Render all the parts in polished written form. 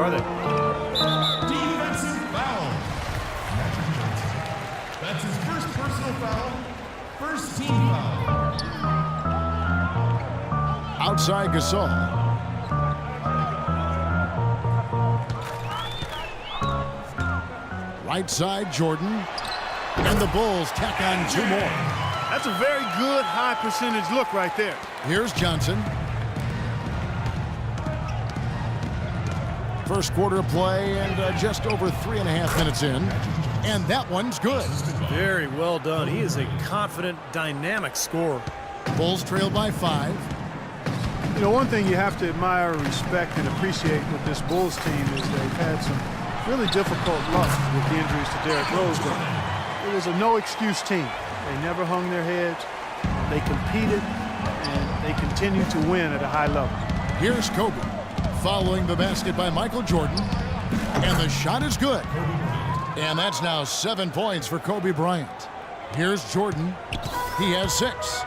are they? Defensive foul. That's his first personal foul. First team foul. Outside Gasol. Right side Jordan. And the Bulls tack on 2 more. That's a very good high percentage look right there. Here's Johnson. First quarter of play and just over 3.5 minutes in. And that one's good. Very well done. He is a confident, dynamic scorer. Bulls trail by 5. You know, one thing you have to admire, respect, and appreciate with this Bulls team is they've had some really difficult luck with the injuries to Derrick Rose. But it was a no-excuse team. They never hung their heads. They competed, and they continue to win at a high level. Here's Kobe, following the basket by Michael Jordan. And the shot is good. And that's now 7 points for Kobe Bryant. Here's Jordan. He has 6.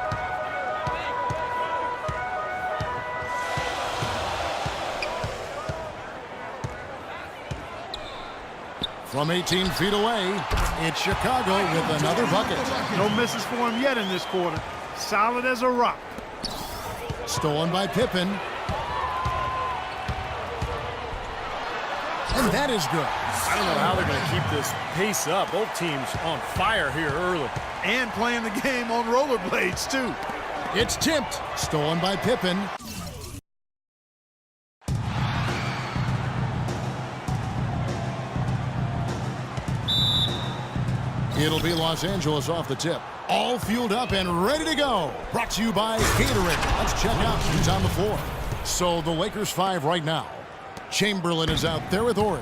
From 18 feet away, it's Chicago with another bucket. No misses for him yet in this quarter. Solid as a rock. Stolen by Pippen. And that is good. I don't know how they're going to keep this pace up. Both teams on fire here early. And playing the game on rollerblades, too. It's tipped. Stolen by Pippen. It'll be Los Angeles off the tip. All fueled up and ready to go. Brought to you by Gatorade. Let's check out who's on the floor. So the Lakers 5 right now. Chamberlain is out there with Ori.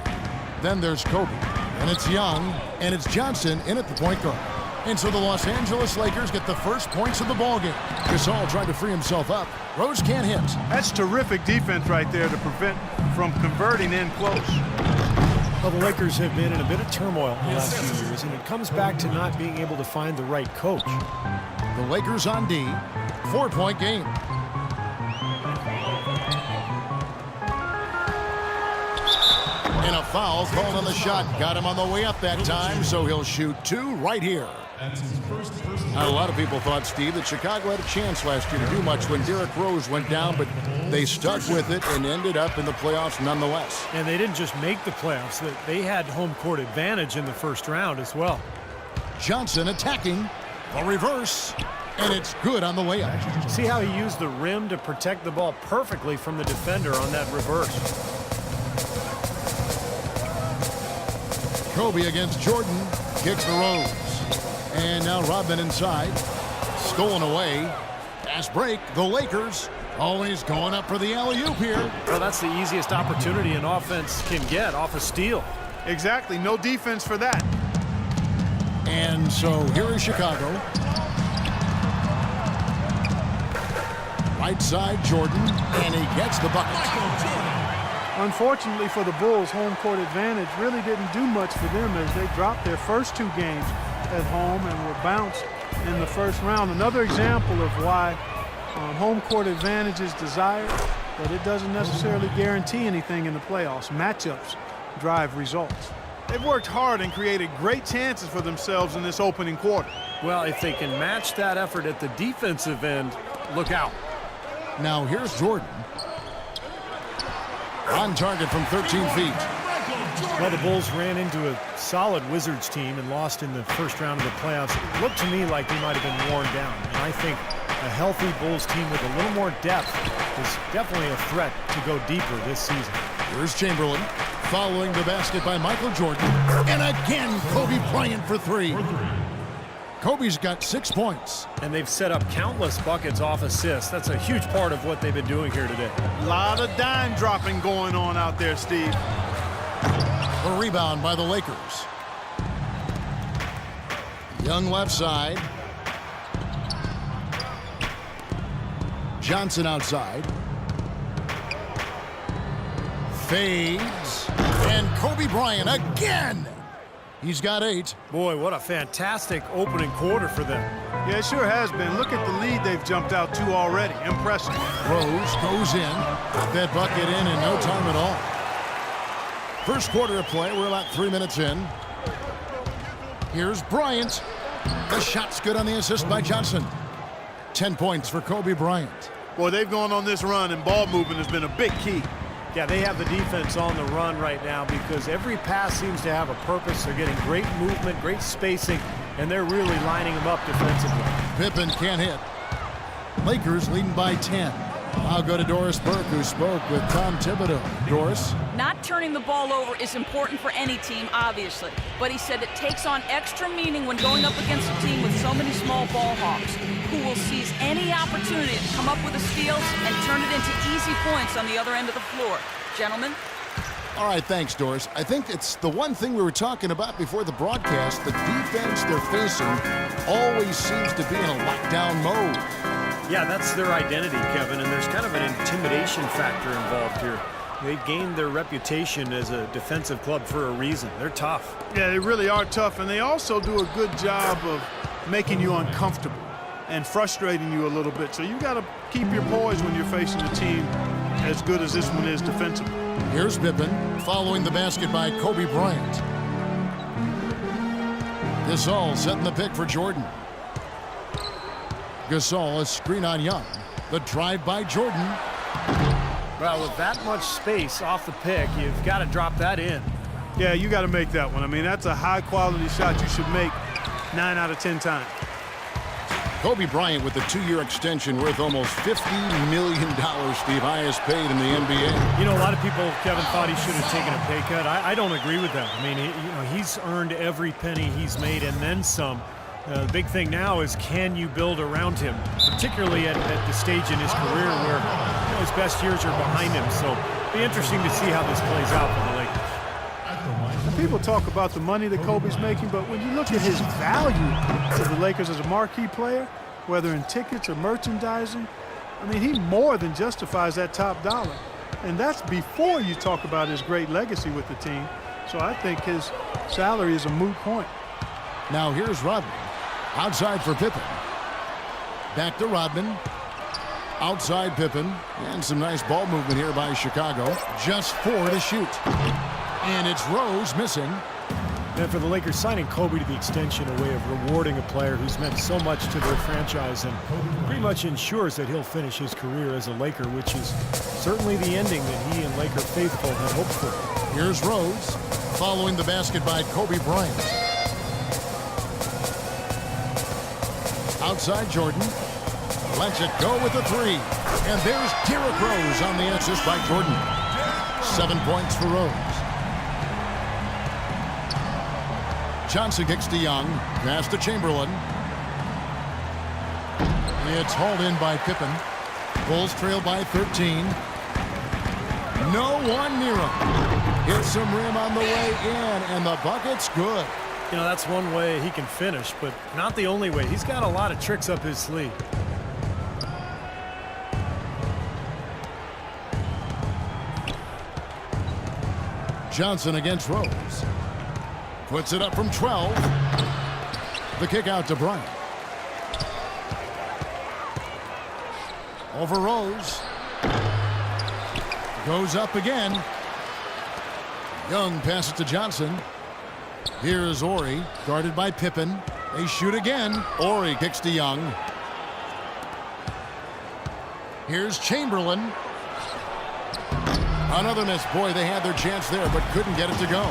Then there's Kobe. And it's Young. And it's Johnson in at the point guard. And so the Los Angeles Lakers get the first points of the ballgame. Gasol tried to free himself up. Rose can't hit. That's terrific defense right there to prevent from converting in close. Well, the Lakers have been in a bit of turmoil the last few years, and it comes back to not being able to find the right coach. The Lakers on D. 4-point game. And a foul called on the shot. Got him on the way up that time, so he'll shoot 2 right here. Now, a lot of people thought, Steve, that Chicago had a chance last year to do much when Derrick Rose went down, but they stuck with it and ended up in the playoffs nonetheless. And they didn't just make the playoffs. They had home court advantage in the first round as well. Johnson attacking. A reverse. And it's good on the way up. See how he used the rim to protect the ball perfectly from the defender on that reverse. Kobe against Jordan. Kicks the Rose. And now Rodman inside. Stolen away. Fast break. The Lakers always going up for the alley-oop here. Well, that's the easiest opportunity an offense can get off a steal. Exactly. No defense for that. And so here is Chicago. Right side Jordan. And he gets the bucket. Unfortunately for the Bulls, home court advantage really didn't do much for them as they dropped their first 2 games at home and were bounced in the first round. Another example of why home court advantage is desired, but it doesn't necessarily guarantee anything in the playoffs. Matchups drive results. They've worked hard and created great chances for themselves in this opening quarter. Well, if they can match that effort at the defensive end, look out. Now here's Jordan. On target from 13 feet. Well, the Bulls ran into a solid Wizards team and lost in the first round of the playoffs. It looked to me like they might have been worn down. And I think a healthy Bulls team with a little more depth is definitely a threat to go deeper this season. Here's Chamberlain. Following the basket by Michael Jordan. And again, Kobe Bryant for 3. Kobe's got 6 points. And they've set up countless buckets off assists. That's a huge part of what they've been doing here today. A lot of dime dropping going on out there, Steve. A rebound by the Lakers. Young left side. Johnson outside. Fades. And Kobe Bryant again. He's got 8. Boy, what a fantastic opening quarter for them. Yeah, it sure has been. Look at the lead they've jumped out to already. Impressive. Rose goes in. Got that bucket in no time at all. First quarter of play. We're about 3 minutes in. Here's Bryant. The shot's good on the assist by Johnson. 10 points for Kobe Bryant. Boy, they've gone on this run, and ball movement has been a big key. Yeah, they have the defense on the run right now because every pass seems to have a purpose. They're getting great movement, great spacing, and they're really lining them up defensively. Pippen can't hit. Lakers leading by 10. I'll go to Doris Burke, who spoke with Tom Thibodeau. Doris? Not turning the ball over is important for any team, obviously. But he said it takes on extra meaning when going up against a team with so many small ball hawks, who will seize any opportunity to come up with a steal and turn it into easy points on the other end of the floor. Gentlemen? All right, thanks, Doris. I think it's the one thing we were talking about before the broadcast. The defense they're facing always seems to be in a lockdown mode. Yeah, that's their identity, Kevin, and there's kind of an intimidation factor involved here. They've gained their reputation as a defensive club for a reason. They're tough. Yeah, they really are tough, and they also do a good job of making you uncomfortable and frustrating you a little bit. So you got to keep your poise when you're facing a team as good as this one is defensively. Here's Pippen following the basket by Kobe Bryant. Gasol setting the pick for Jordan. Gasol, a screen on Young. The drive by Jordan. Well, with that much space off the pick, you've got to drop that in. Yeah, you got to make that one. I mean, that's a high-quality shot you should make 9 out of 10 times. Kobe Bryant with a 2-year extension worth almost $50 million, Steve, highest paid in the NBA. You know, a lot of people, Kevin, thought he should have taken a pay cut. I don't agree with that. I mean, he's earned every penny he's made and then some. The big thing now is, can you build around him, particularly at the stage in his career where his best years are behind him. So it'll be interesting to see how this plays out for the Lakers. People talk about the money that Kobe's making, but when you look at his value to the Lakers as a marquee player, whether in tickets or merchandising, I mean, he more than justifies that top dollar. And that's before you talk about his great legacy with the team. So I think his salary is a moot point. Now here's Rodman. Outside for Pippen. Back to Rodman. Outside Pippen. And some nice ball movement here by Chicago. Just 4 to shoot. And it's Rose missing. And for the Lakers, signing Kobe to the extension, a way of rewarding a player who's meant so much to their franchise and pretty much ensures that he'll finish his career as a Laker, which is certainly the ending that he and Laker faithful had hoped for. Here's Rose following the basket by Kobe Bryant. Outside Jordan. Lets it go with the 3. And there's Derrick Rose on the assist by Jordan. 7 points for Rose. Johnson kicks to Young. Pass to Chamberlain. It's hauled in by Pippen. Bulls trail by 13. No one near him. Hits some rim on the way in, and the bucket's good. You know, that's one way he can finish, but not the only way. He's got a lot of tricks up his sleeve. Johnson against Rose. Puts it up from 12. The kick out to Bryant. Over Rose. Goes up again. Young passes to Johnson. Here's Ori, guarded by Pippen. They shoot again. Ori kicks to Young. Here's Chamberlain. Another miss. Boy, they had their chance there, but couldn't get it to go.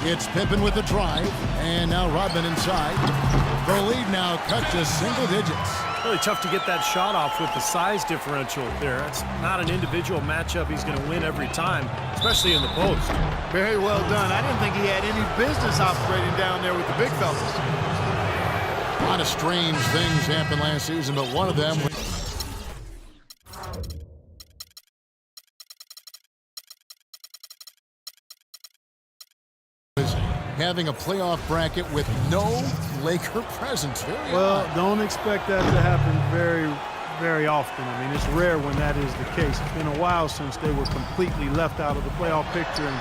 It's Pippen with the drive, and now Rodman inside. The lead now cut to single digits. Really tough to get that shot off with the size differential there. It's not an individual matchup he's going to win every time, especially in the post. Very well done. I didn't think he had any business operating down there with the big fellas. A lot of strange things happened last season, but one of them was having a playoff bracket with no Laker presence. Well, don't expect that to happen very often. I mean, it's rare when that is the case. It's been a while since they were completely left out of the playoff picture, and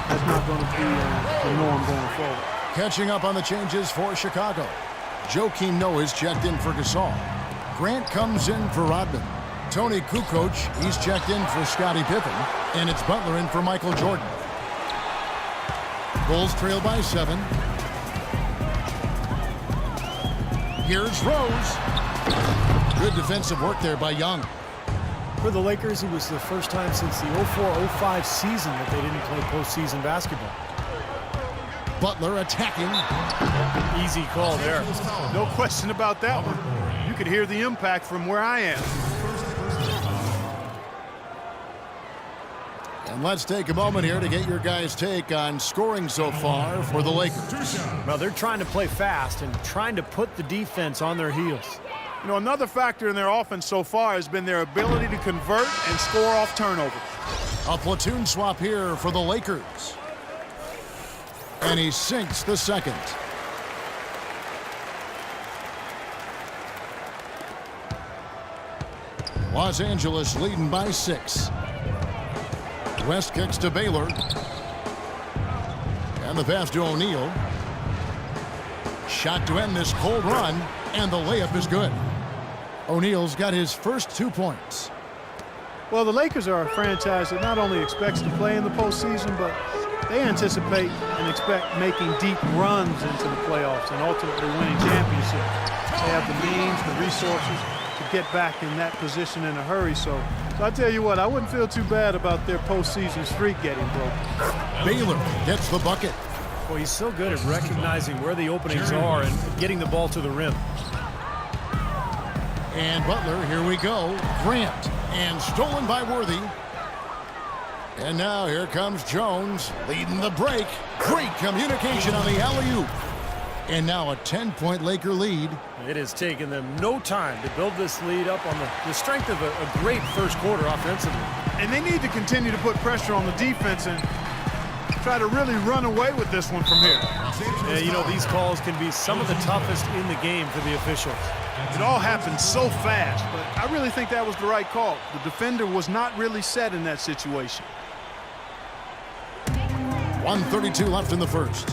that's not going to be the norm going forward. Catching up on the changes for Chicago. Joakim Noah's checked in for Gasol. Grant comes in for Rodman. Tony Kukoc, he's checked in for Scottie Pippen, and it's Butler in for Michael Jordan. Bulls trail by 7. Here's Rose. Good defensive work there by Young. For the Lakers, it was the first time since the 04-05 season that they didn't play postseason basketball. Butler attacking. Easy call there. No question about that one. You could hear the impact from where I am. And let's take a moment here to get your guys' take on scoring so far for the Lakers. Well, they're trying to play fast and trying to put the defense on their heels. You know, another factor in their offense so far has been their ability to convert and score off turnovers. A platoon swap here for the Lakers. And he sinks the second. Los Angeles leading by 6. West kicks to Baylor. And the pass to O'Neal. Shot to end this cold run, and the layup is good. O'Neal's got his first 2 points. Well, the Lakers are a franchise that not only expects to play in the postseason, but they anticipate and expect making deep runs into the playoffs and ultimately winning championships. They have the means, the resources to get back in that position in a hurry. So I tell you what, I wouldn't feel too bad about their postseason streak getting broken. Baylor gets the bucket. Well, he's so good at recognizing where the openings are and getting the ball to the rim. And Butler, here we go. Grant, and stolen by Worthy. And now here comes Jones, leading the break. Great communication on the alley-oop. And now a 10-point Laker lead. It has taken them no time to build this lead up on the strength of a great first quarter offensively. And they need to continue to put pressure on the defense and try to really run away with this one from here. Yeah, you know, these calls can be some of the toughest in the game for the officials. It all happened so fast, but I really think that was the right call. The defender was not really set in that situation. 1:32 left in the first.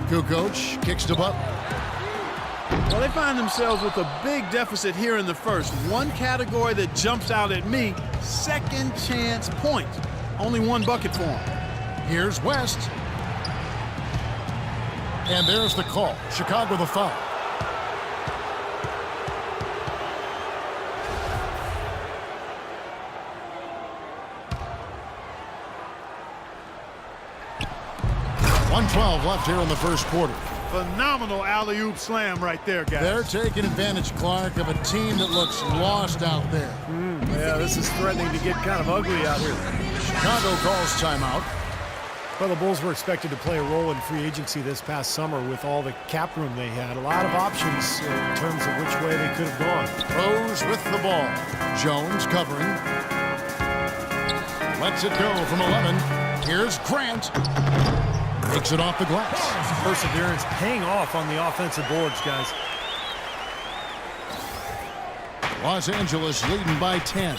Kukoc kicks to Butler. Well, they find themselves with a big deficit here in the first. One category that jumps out at me, second chance points. Only one bucket for them. Here's West. And there's the call. Chicago the foul. .112 left here in the first quarter. Phenomenal alley-oop slam right there, guys. They're taking advantage, Clark, of a team that looks lost out there. Yeah, this is threatening to get kind of ugly out here. Chicago calls timeout. Well, the Bulls were expected to play a role in free agency this past summer with all the cap room they had. A lot of options in terms of which way they could have gone. Rose with the ball. Jones covering. Lets it go from 11. Here's Grant. Takes it off the glass. Perseverance paying off on the offensive boards, guys. Los Angeles leading by 10.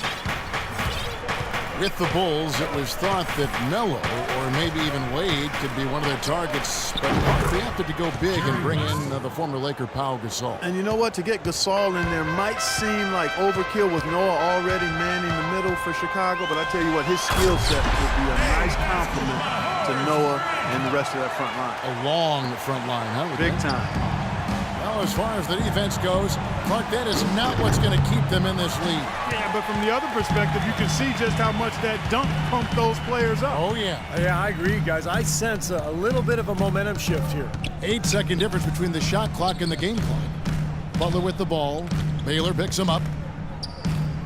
With the Bulls, it was thought that Melo or maybe even Wade could be one of their targets, but they opted to go big and bring in the former Laker Pau Gasol. And you know what? To get Gasol in there might seem like overkill with Noah already manning the middle for Chicago, but I tell you what, his skill set would be a nice compliment to Noah and the rest of that front line. A long front line, huh? Big time. Well, as far as the defense goes, Clark, that is not what's going to keep them in this league. Yeah, but from the other perspective, you can see just how much that dunk pumped those players up. Oh, yeah. Yeah, I agree, guys. I sense a little bit of a momentum shift here. 8-second difference between the shot clock and the game clock. Butler with the ball. Baylor picks him up.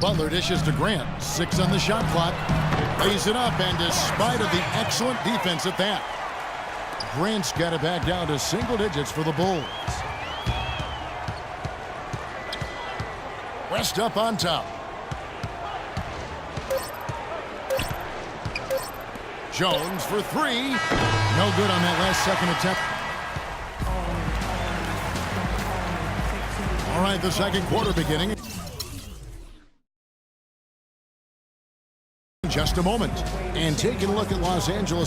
Butler dishes to Grant. 6 on the shot clock. Lays it up, and despite of the excellent defense at that, Grant's got it back down to single digits for the Bulls. West up on top. Jones for 3. No good on that last second attempt. All right, the second quarter beginning. Just a moment. And taking a look at Los Angeles.